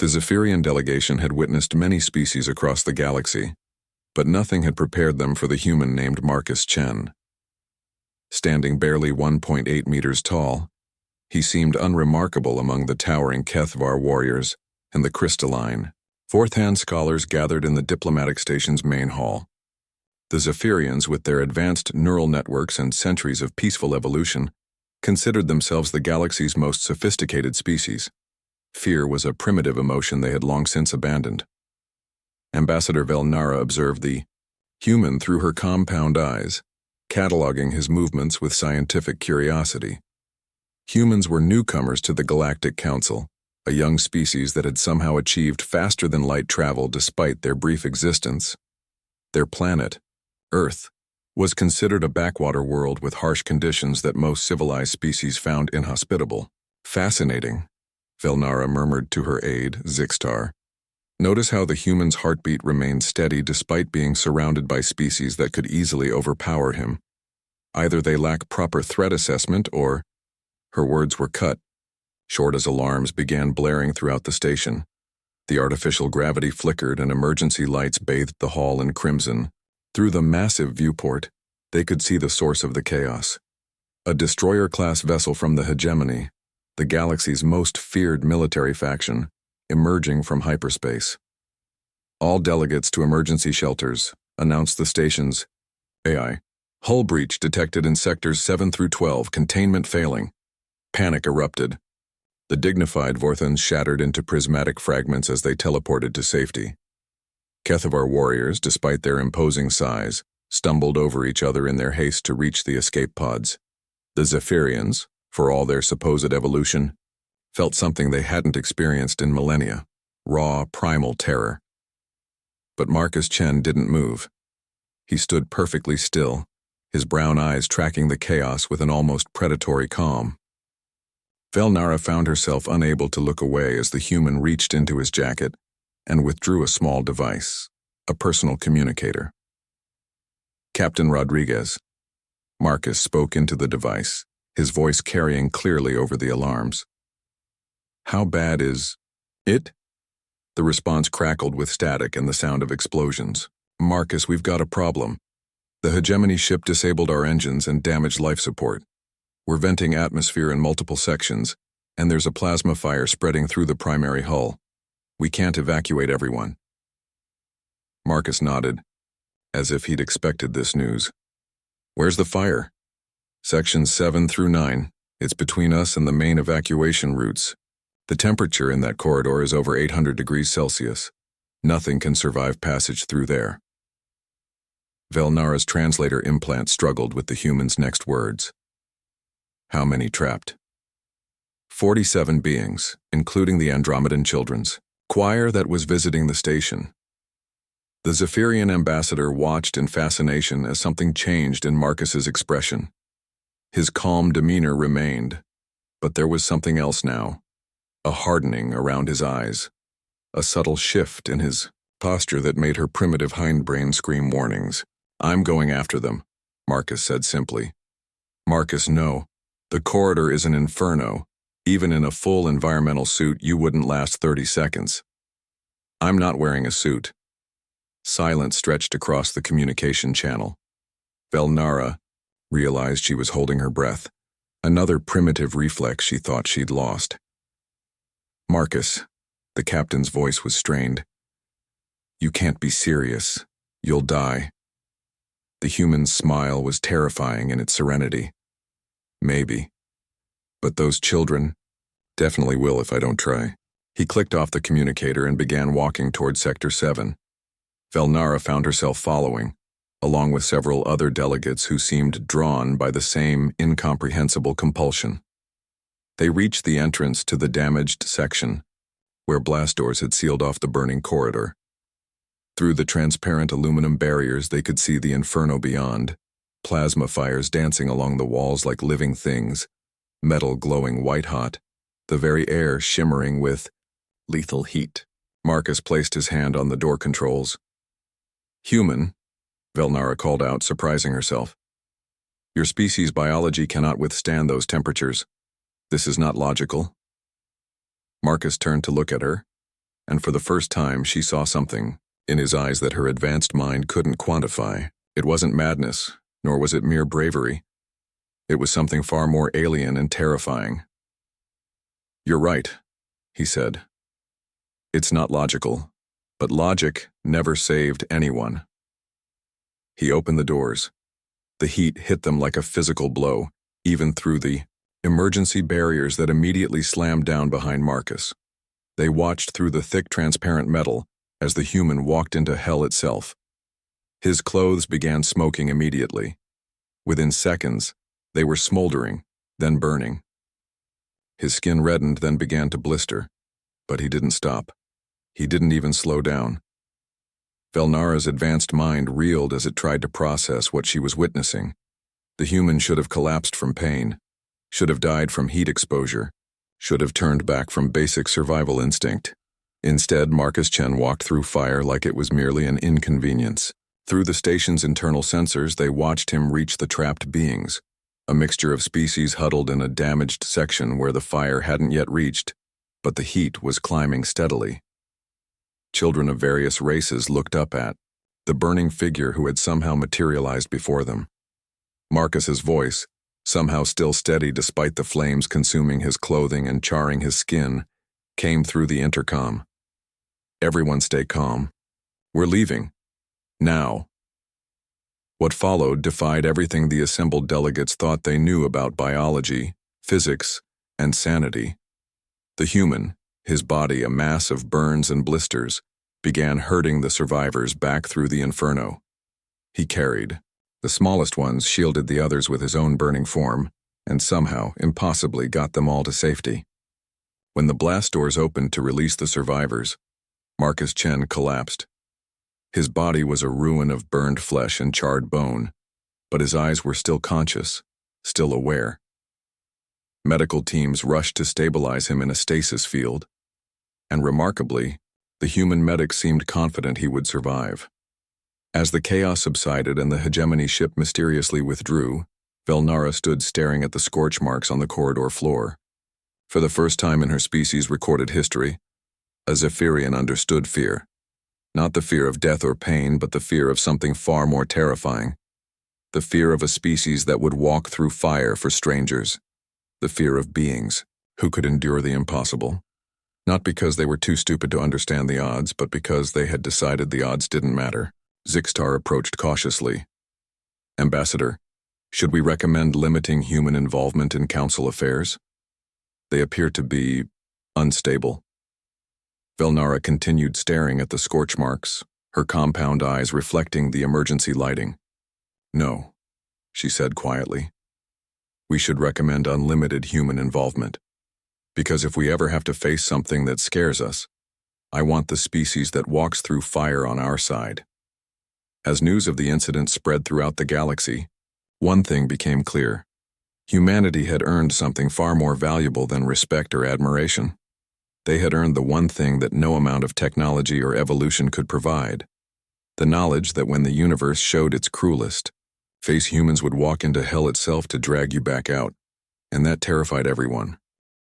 The Zephyrian delegation had witnessed many species across the galaxy, but nothing had prepared them for the human named Marcus Chen. Standing barely 1.8 meters tall, he seemed unremarkable among the towering HFY warriors and the crystalline, fourth-hand scholars gathered in the diplomatic station's main hall. The Zephyrians, with their advanced neural networks and centuries of peaceful evolution, considered themselves the galaxy's most sophisticated species. Fear was a primitive emotion they had long since abandoned. Ambassador Velnara observed the human through her compound eyes, cataloging his movements with scientific curiosity. Humans were newcomers to the Galactic Council, a young species that had somehow achieved faster-than-light travel despite their brief existence. Their planet, Earth, was considered a backwater world with harsh conditions that most civilized species found inhospitable. Fascinating, Velnara murmured to her aide, Zixtar. Notice how the human's heartbeat remained steady despite being surrounded by species that could easily overpower him. Either they lack proper threat assessment or— Her words were cut, short as alarms began blaring throughout the station. The artificial gravity flickered and emergency lights bathed the hall in crimson. Through the massive viewport, they could see the source of the chaos. A destroyer-class vessel from the hegemony, the galaxy's most feared military faction, emerging from hyperspace. All delegates to emergency shelters, announced the station's AI. Hull breach detected in sectors 7 through 12, containment failing. Panic erupted. The dignified Vorthans shattered into prismatic fragments as they teleported to safety. HFY warriors, despite their imposing size, stumbled over each other in their haste to reach the escape pods. The Zephyrians, for all their supposed evolution, felt something they hadn't experienced in millennia, raw, primal terror. But Marcus Chen didn't move. He stood perfectly still, his brown eyes tracking the chaos with an almost predatory calm. Velnara found herself unable to look away as the human reached into his jacket and withdrew a small device, a personal communicator. Captain Rodriguez. Marcus spoke into the device, his voice carrying clearly over the alarms. How bad is it? The response crackled with static and the sound of explosions. Marcus, we've got a problem. The hegemony ship disabled our engines and damaged life support. We're venting atmosphere in multiple sections, and there's a plasma fire spreading through the primary hull. We can't evacuate everyone. Marcus nodded, as if he'd expected this news. Where's the fire? Sections 7 through 9. It's between us and the main evacuation routes. The temperature in that corridor is over 800 degrees Celsius. Nothing can survive passage through there. Velnara's translator implant struggled with the human's next words. How many trapped? 47 beings, including the Andromedan children's choir that was visiting the station. The Zephyrian ambassador watched in fascination as something changed in Marcus's expression. His calm demeanor remained, but there was something else now. A hardening around his eyes, a subtle shift in his posture that made her primitive hindbrain scream warnings. I'm going after them, Marcus said simply. Marcus, no. The corridor is an inferno. Even in a full environmental suit, you wouldn't last 30 seconds. I'm not wearing a suit. Silence stretched across the communication channel. Velnara realized she was holding her breath, another primitive reflex she thought she'd lost. Marcus, the captain's voice was strained. You can't be serious. You'll die. The human's smile was terrifying in its serenity. Maybe. But those children definitely will if I don't try. He clicked off the communicator and began walking toward Sector 7. Velnara found herself following, along with several other delegates who seemed drawn by the same incomprehensible compulsion. They reached the entrance to the damaged section, where blast doors had sealed off the burning corridor. Through the transparent aluminum barriers they could see the inferno beyond, plasma fires dancing along the walls like living things, metal glowing white-hot, the very air shimmering with lethal heat. Marcus placed his hand on the door controls. Human, Velnara called out, surprising herself. Your species' biology cannot withstand those temperatures. This is not logical. Marcus turned to look at her, and for the first time she saw something in his eyes that her advanced mind couldn't quantify. It wasn't madness, nor was it mere bravery. It was something far more alien and terrifying. "You're right," he said. "It's not logical, but logic never saved anyone." He opened the doors. The heat hit them like a physical blow, even through the emergency barriers that immediately slammed down behind Marcus. They watched through the thick, transparent metal as the human walked into hell itself. His clothes began smoking immediately. Within seconds, they were smoldering, then burning. His skin reddened, then began to blister, but he didn't stop. He didn't even slow down. Velnara's advanced mind reeled as it tried to process what she was witnessing. The human should have collapsed from pain, should have died from heat exposure, should have turned back from basic survival instinct. Instead, Marcus Chen walked through fire like it was merely an inconvenience. Through the station's internal sensors, they watched him reach the trapped beings, a mixture of species huddled in a damaged section where the fire hadn't yet reached, but the heat was climbing steadily. Children of various races looked up at the burning figure who had somehow materialized before them. Marcus's voice, somehow still steady despite the flames consuming his clothing and charring his skin, came through the intercom. "Everyone stay calm. We're leaving. Now." What followed defied everything the assembled delegates thought they knew about biology, physics, and sanity. The human, his body a mass of burns and blisters, began herding the survivors back through the inferno. He carried. The smallest ones shielded the others with his own burning form, and somehow, impossibly, got them all to safety. When the blast doors opened to release the survivors, Marcus Chen collapsed. His body was a ruin of burned flesh and charred bone, but his eyes were still conscious, still aware. Medical teams rushed to stabilize him in a stasis field, and remarkably, the human medic seemed confident he would survive. As the chaos subsided and the hegemony ship mysteriously withdrew, Velnara stood staring at the scorch marks on the corridor floor. For the first time in her species' recorded history, a Zephyrian understood fear. Not the fear of death or pain, but the fear of something far more terrifying. The fear of a species that would walk through fire for strangers. The fear of beings who could endure the impossible. Not because they were too stupid to understand the odds, but because they had decided the odds didn't matter. Zixtar approached cautiously. "Ambassador, should we recommend limiting human involvement in council affairs? They appear to be unstable." Velnara continued staring at the scorch marks, her compound eyes reflecting the emergency lighting. "No," she said quietly. "We should recommend unlimited human involvement. Because if we ever have to face something that scares us, I want the species that walks through fire on our side." As news of the incident spread throughout the galaxy, one thing became clear. Humanity had earned something far more valuable than respect or admiration. They had earned the one thing that no amount of technology or evolution could provide. The knowledge that when the universe showed its cruelest, face humans would walk into hell itself to drag you back out, and that terrified everyone.